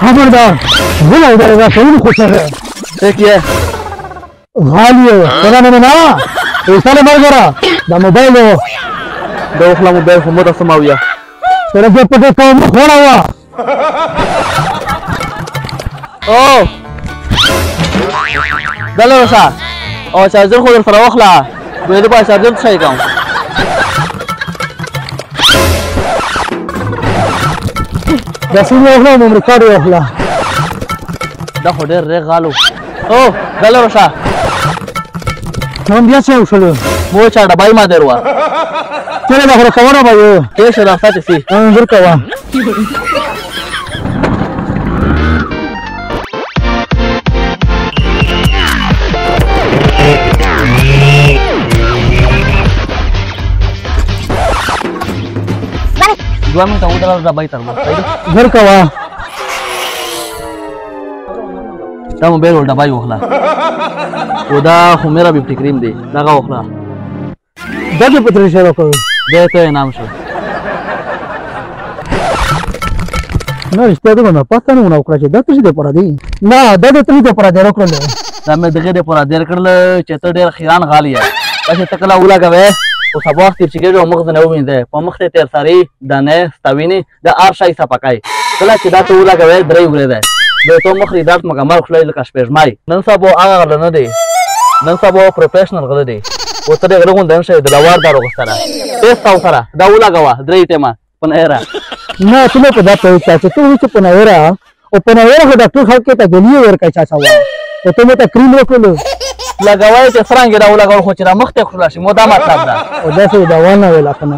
خبردار ولا ده شنو خوشره څه کیه غالي څنګه نه نه ایساله مرګرا دا موبایل دا اوخلا موبایل خو مو تاسو ماویا سره په پټه کوم خورا وا او دلته وسه او چارجر خو در سره واخلا به دې په چارجر څه کوم دا څنګه وخلا مې ریکارډ وخلا دا خو ډېر غالو او دلته وسه نو بیا څه وشول مو چا ډبای ما دروا چیرې دا خبره کوله به ته شه راځه سي انځور کوا دوه منټه ودرل ډبای تر مو انځور کوا دا موبایل ول ډبای وخلا ودا خو میرا به فکریم دی دا وخلا دا دې پتر شروع کړو دې ته نام شو نه رښتیا ده نه پاتې نه وکړه چې دا څه دې پر دی نه دا دې ته پر دی وکړل دا مې دغه دې پر دیر کړل چې ته ډېر خیران غالي ہے چې تکلا ولاګوي او سبا وخت چې ګډو مخ نه وینځه په مخ ته تیر ساري دانه ستوینه د ار شای صفقای کله چې دا ته ولاګوي درې ورې ده د ته مخ ریدات مګمر خلای لکه شپږمای نن سبا هغه نه دی نن سبا پروفیشنل غل دی او ته دغه غون دن شه د لوار دارو غستره تاسو تاو سره دا ولاګوا درې ټیمه پنهرا نه څه په دا په چې ته چې پنهرا او پنهرا خو د ټول خلک ته ګلیو ورکای چا وا ته مې ته کریم وکړو لګوي چې فرانګ دا ولاګول خو چې را مخ ته خلاص مو دا مطلب ده او دا څه دا ونه ویل کنه